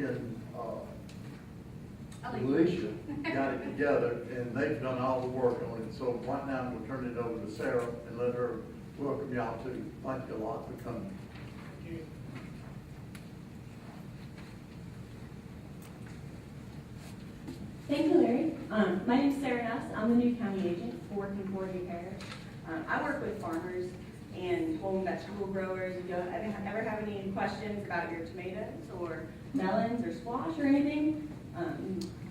and Alicia got it together, and they've done all the work on it. So right now, we'll turn it over to Sarah and let her welcome y'all too. Thank you a lot for coming. Thank you, Larry. My name is Sarah Nuss. I'm the new county agent for working for New Parish. I work with farmers and home vegetable growers. If you ever have any questions about your tomatoes or melons or squash or anything,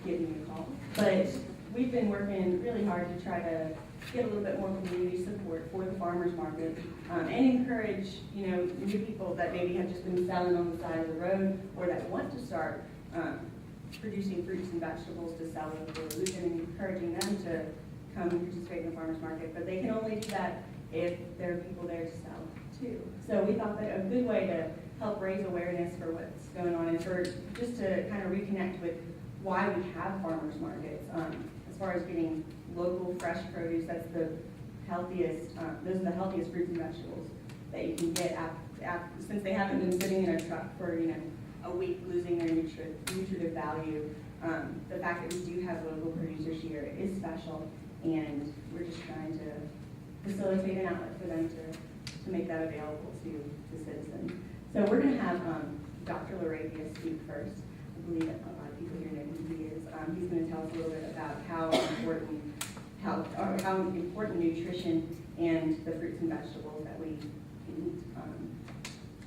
give me a call. But we've been working really hard to try to get a little bit more community support for the farmers market and encourage, new people that maybe have just been selling on the side of the road or that want to start producing fruits and vegetables to sell locally. We've been encouraging them to come and participate in the farmers market, but they can only do that if there are people there to sell too. So we thought that a good way to help raise awareness for what's going on is for just to kind of reconnect with why we have farmers markets. As far as getting local fresh produce, that's the healthiest, those are the healthiest fruits and vegetables that you can get since they haven't been sitting in a truck for, a week, losing their nutritive value. The fact that we do have local producers here is special, and we're just trying to facilitate an outlet for them to make that available to citizens. So we're going to have Dr. LaRavia speak first. I believe that a lot of people here know who he is. He's going to tell us a little bit about how important nutrition and the fruits and vegetables that we eat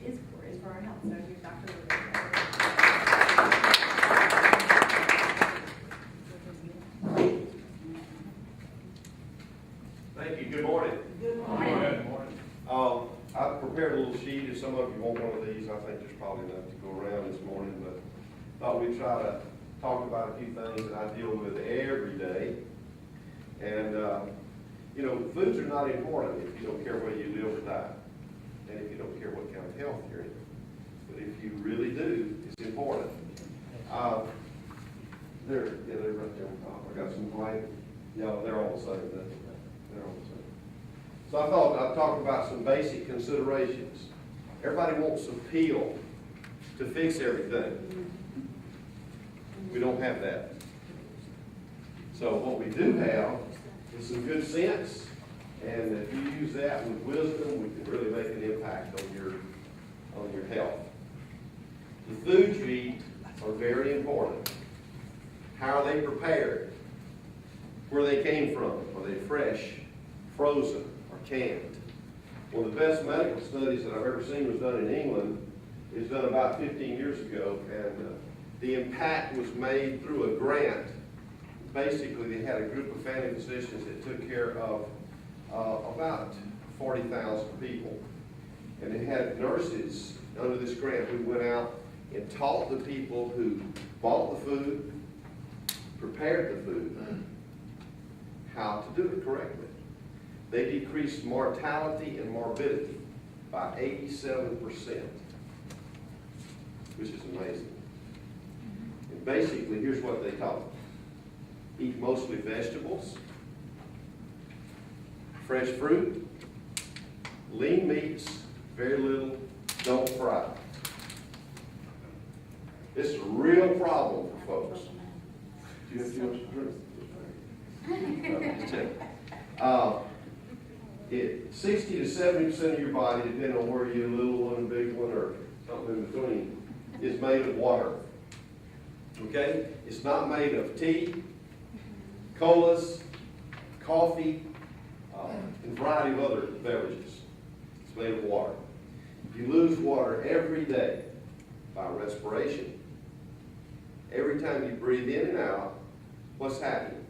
is for our health. So here's Dr. LaRavia. Thank you. Good morning. Good morning. Good morning. I've prepared a little sheet. If some of you want one of these, I think there's probably enough to go around this morning, but thought we'd try to talk about a few things that I deal with every day. And, foods are not important if you don't care whether you live or die, and if you don't care what kind of health you're in. But if you really do, it's important. They're right there on top. I got some white. Yeah, they're all the same. They're all the same. So I thought I'd talk about some basic considerations. Everybody wants a pill to fix everything. We don't have that. So what we do have is some good sense, and if you use that with wisdom, we can really make an impact on your health. The foods you eat are very important. How are they prepared? Where they came from? Are they fresh, frozen, or canned? One of the best medical studies that I've ever seen was done in England. It was done about 15 years ago, and the impact was made through a grant. Basically, they had a group of family physicians that took care of about 40,000 people. And they had nurses under this grant who went out and taught the people who bought the food, prepared the food, how to do it correctly. They decreased mortality and morbidity by 87%, which is amazing. And basically, here's what they taught. Eat mostly vegetables, fresh fruit, lean meats, very little, don't fry. It's a real problem for folks. Do you have too much to drink? 60 to 70% of your body, depending on where you're a little one, a big one, or something in between, is made of water. Okay? It's not made of tea, colas, coffee, and a variety of other beverages. It's made of water. You lose water every day by respiration. Every time you breathe in and out, what's happening?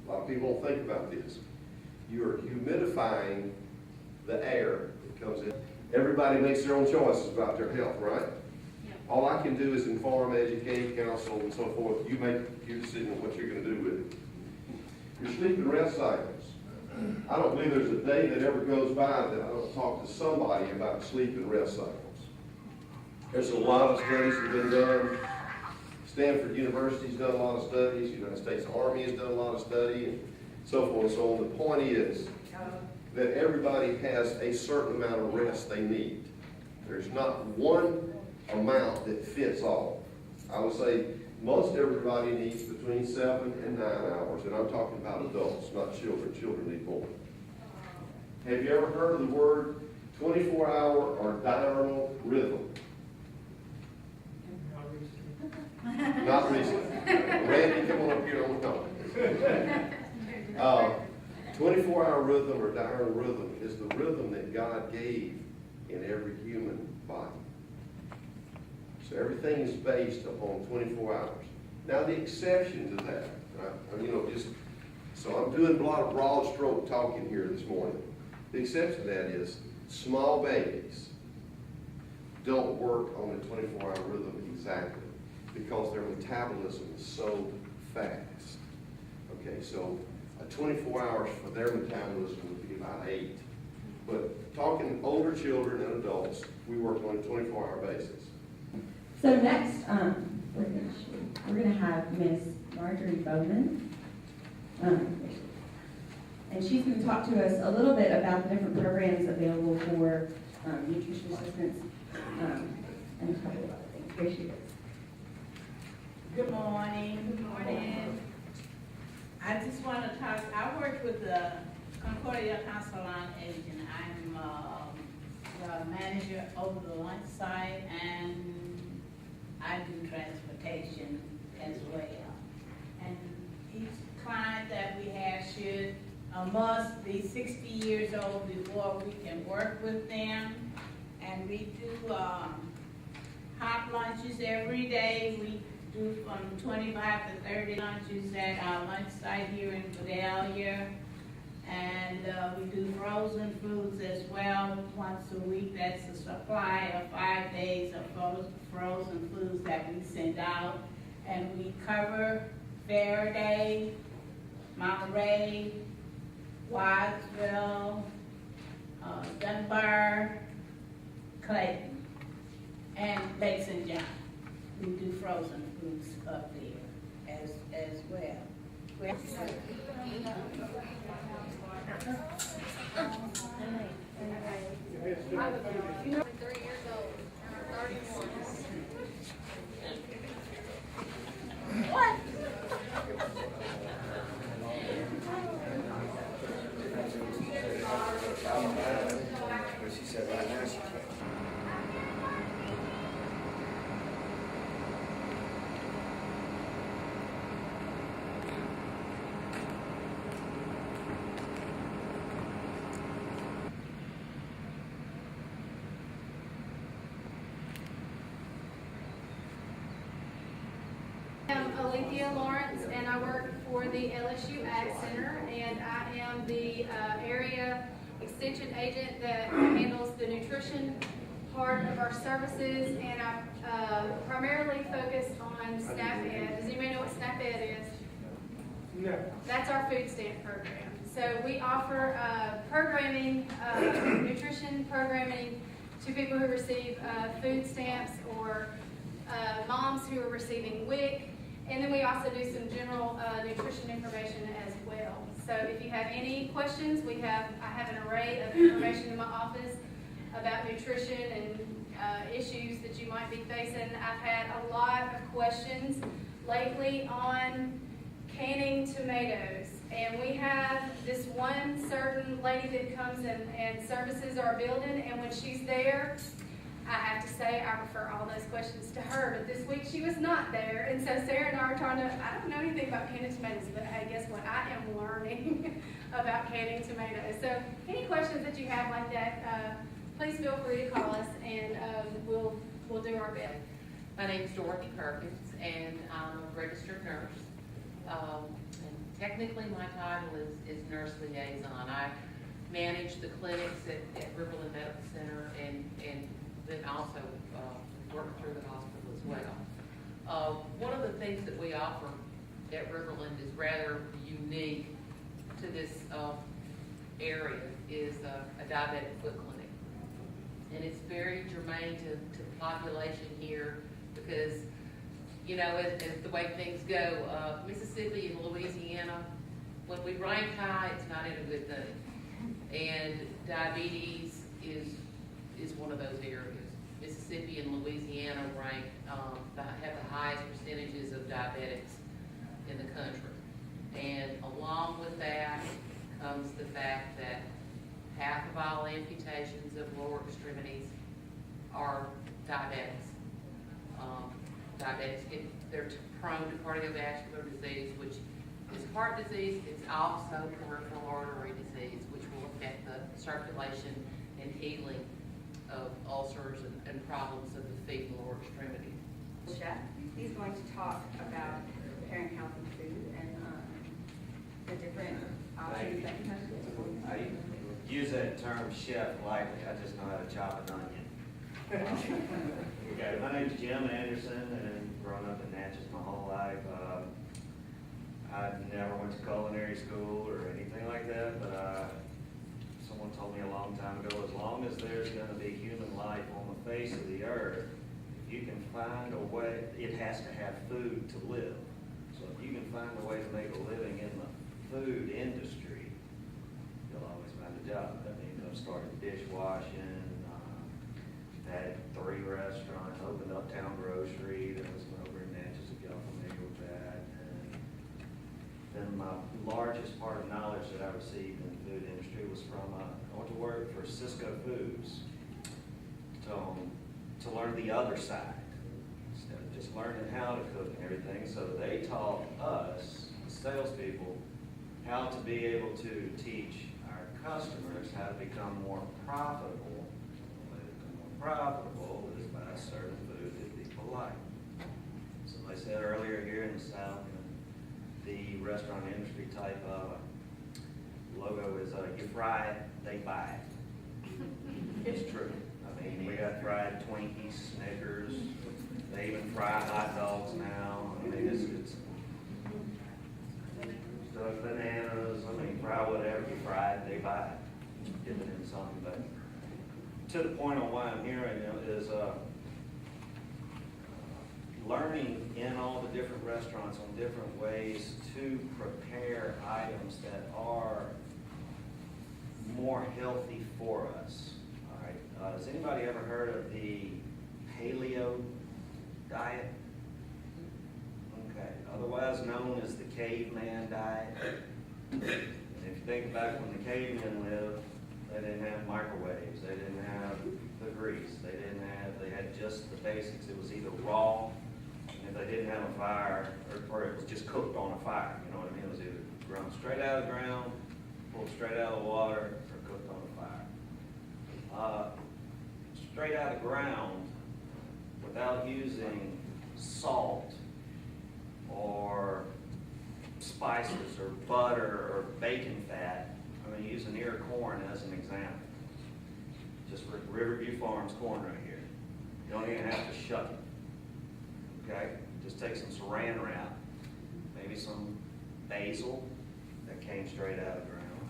A lot of people don't think about this. You're humidifying the air that comes in. Everybody makes their own choices about their health, right? Yep. All I can do is inform, educate, counsel, and so forth. You make your decision on what you're going to do with it. Your sleep and rest cycles. I don't believe there's a day that ever goes by that I don't talk to somebody about sleep and rest cycles. There's a lot of studies that have been done. Stanford University's done a lot of studies. The United States Army has done a lot of study, and so forth and so on. The point is that everybody has a certain amount of rest they need. There's not one amount that fits all. I would say most everybody needs between 7 and 9 hours, and I'm talking about adults, not children. Children need more. Have you ever heard of the word 24-hour or diurnal rhythm? Not recently. Randy, come on up here on the comment. 24-hour rhythm or diurnal rhythm is the rhythm that God gave in every human body. So everything is based upon 24 hours. Now the exception to that, so I'm doing a lot of broad stroke talking here this morning. The exception to that is small babies don't work on a 24-hour rhythm exactly because their metabolism is so fast. Okay, so 24 hours for their metabolism would be about 8. But talking older children and adults, we work on a 24-hour basis. So next, we're going to have Miss Marjorie Bowman. And she's going to talk to us a little bit about the different programs available for nutrition assistance and a couple of other things. Here she is. Good morning. Good morning. I just want to talk, I work with the Concordia Council on Aging. I'm the manager over the lunch side, and I do transportation as well. And each client that we have should must be 60 years old before we can work with them. And we do hot lunches every day. We do from 25 to 30 lunches at our lunch site here in Vidalia. And we do frozen foods as well once a week. That's a supply of 5 days of frozen foods that we send out. And we cover Faraday, Monterey, Wattsville, Dunbar, Clayton, and Lake St. John. We do frozen foods up there as well. I'm 3 years old, 31. What? She said right now she can't. I'm Alethea Lawrence, and I work for the LSU Ag Center, and I am the area extension agent that handles the nutrition part of our services, and I primarily focus on SNAP Ed. Does anybody know what SNAP Ed is? No. That's our food stamp program. So we offer programming, nutrition programming to people who receive food stamps or moms who are receiving WIC. And then we also do some general nutrition information as well. So if you have any questions, I have an array of information in my office about nutrition and issues that you might be facing. I've had a lot of questions lately on canning tomatoes. And we have this one certain lady that comes and services our building, and when she's there, I have to say I refer all those questions to her, but this week she was not there, and so Sarah and I are trying to, I don't know anything about canning tomatoes, but hey, guess what? I am learning about canning tomatoes. So any questions that you have like that, please feel free to call us, and we'll do our best. My name is Dorothy Perkins, and I'm a registered nurse. And technically, my title is nurse liaison. I manage the clinics at Riverland Medical Center, and then also work through the hospital as well. One of the things that we offer at Riverland is rather unique to this area is a diabetic foot clinic. And it's very germane to the population here because, you know, as the way things go, Mississippi and Louisiana, when we rank high, it's not in a good thing. And diabetes is one of those areas. Mississippi and Louisiana rank, have the highest country. And along with that comes the fact that half of all amputations of lower extremities are diabetics. Diabetics they're prone to cardiovascular disease, which is heart disease. It's also peripheral artery disease, which will affect the circulation and healing of ulcers and problems of the feet and lower extremities. Chef, he's going to talk about preparing healthy food and the different options that you have to do. I use that term chef lightly, I just know how to chop an onion. Okay, my name's Jim Anderson, and grown up in Natchez my whole life. I never went to culinary school or anything like that, but someone told me a long time ago, as long as there's gonna be human life on the face of the earth, if you can find a way, it has to have food to live. So if you can find a way to make a living in the food industry, you'll always find a job. That means I've started dishwashing, had 3 restaurants, opened Uptown Grocery, there was one over in Natchez, if y'all familiar with that. And then my largest part of knowledge that I received in the food industry was from, I went to work for Cisco Foods to learn the other side, instead of just learning how to cook and everything. So they taught us, the salespeople, how to be able to teach our customers how to become more profitable. The way to become more profitable is by serving food that people like. So I said earlier here in the South, the restaurant industry type of logo is you fry it, they buy it. It's true. I mean, we got fried Twinkies, Snickers, they even fry hot dogs now. I mean, it's stuff, bananas, I mean, fry whatever you fry it, they buy it. Dip it in something, but to the point on why I'm here right now is learning in all the different restaurants on different ways to prepare items that are more healthy for us. All right. Has anybody ever heard of the paleo diet? Okay. Otherwise known as the caveman diet. And if you think back when the cavemen lived, they didn't have microwaves. They didn't have the grease. They had just the basics. It was either raw, and if they didn't have a fire, or it was just cooked on a fire, you know what I mean? It was either grown straight out of the ground, pulled straight out of the water, or cooked on a fire. Straight out of the ground, without using salt or spices or butter or bacon fat. I'm going to use an ear of corn as an example. Just for Riverview Farms corn right here. You don't even have to shuck it. Okay? Just take some saran wrap, maybe some basil that came straight out of the ground,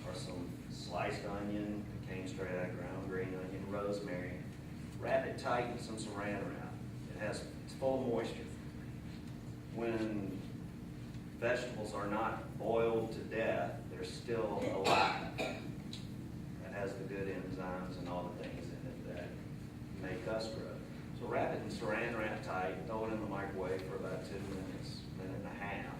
or some sliced onion that came straight out of the ground, green onion, rosemary. Wrap it tight in some saran wrap. It's full of moisture. When vegetables are not boiled to death, they're still alive. That has the good enzymes and all the things in it that make us grow. So wrap it in saran wrap tight, throw it in the microwave for about 2 minutes, minute and a half.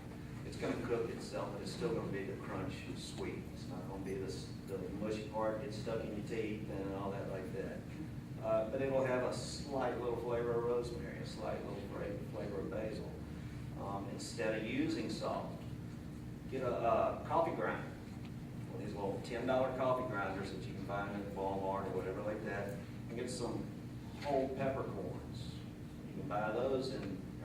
It's going to cook itself, but it's still going to be the crunch sweet. It's not going to be the mushy part gets stuck in your teeth and all that like that. But it will have a slight little flavor of rosemary, a slight little flavor of basil. Instead of using salt, get a coffee grinder. One of these little $10 coffee grinders that you can find in Walmart or whatever like that, and get some whole peppercorns. You can buy those,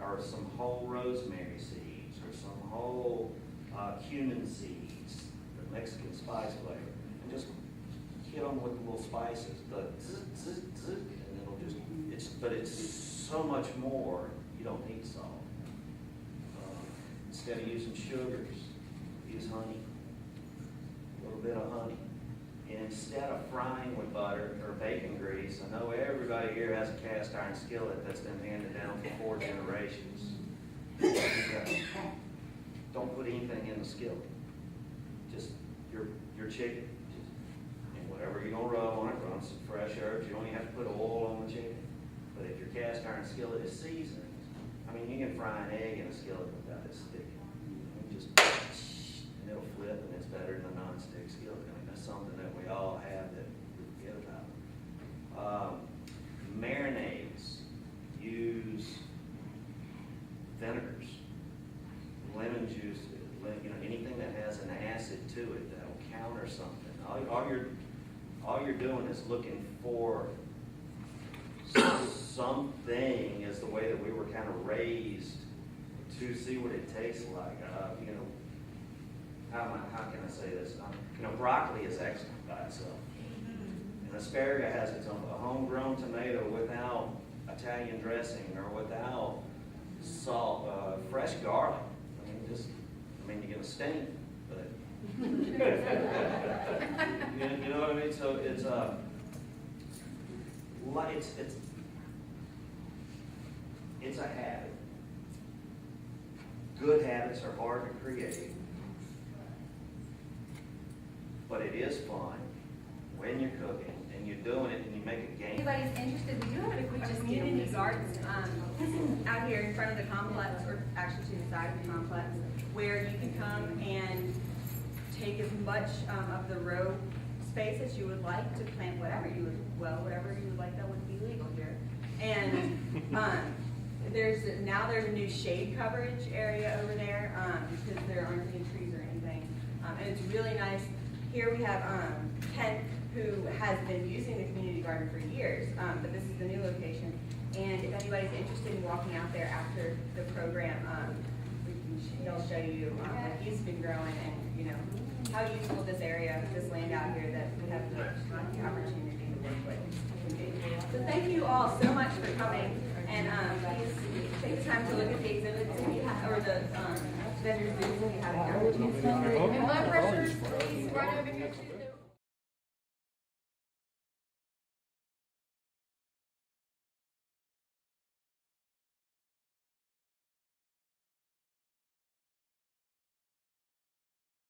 or some whole rosemary seeds, or some whole cumin seeds, the Mexican spice flavor, and just hit them with the little spices, the zzz, zzz, zzz, and it'll just, but it's so much more, you don't need salt. Instead of using sugars, use honey, a little bit of honey. And instead of frying with butter or bacon grease, I know everybody here has a cast iron skillet that's been handed down for 4 generations. Don't put anything in the skillet. Just your chicken. And whatever you're gonna rub on it, run some fresh herbs. You don't even have to put oil on the chicken. But if your cast iron skillet is seasoned, I mean, you can fry an egg in a skillet without it sticking. just, and it'll flip, and it's better than a non-stick skillet. I mean, that's something that we all have that we forget about. Marinades, use vinegars, lemon juice, anything that has an acid to it that will counter something. All you're doing is looking for something, is the way that we were kind of raised to see what it tastes like. How can I say this? Broccoli is excellent by itself. And asparagus has its own, a homegrown tomato without Italian dressing or without salt, fresh garlic. You're gonna stink, but you know what I mean? So it's a habit. Good habits are hard to create, but it is fun when you're cooking and you're doing it and you make a game. If anybody's interested, we do have a community garden out here in front of the complex, or actually to the side of the complex, where you can come and take as much of the row space as you would like to plant whatever you would like that would be legal here. And there's a new shade coverage area over there because there aren't any trees or anything. And it's really nice. Here we have Ken, who has been using the community garden for years, but this is the new location. And if anybody's interested in walking out there after the program, he'll show you what he's been growing and how useful this area, this land out here that we have the opportunity to work with. So thank you all so much for coming, and please take the time to look at the exhibits or the vendors booths if you have an opportunity. And blood pressures, please, right over here.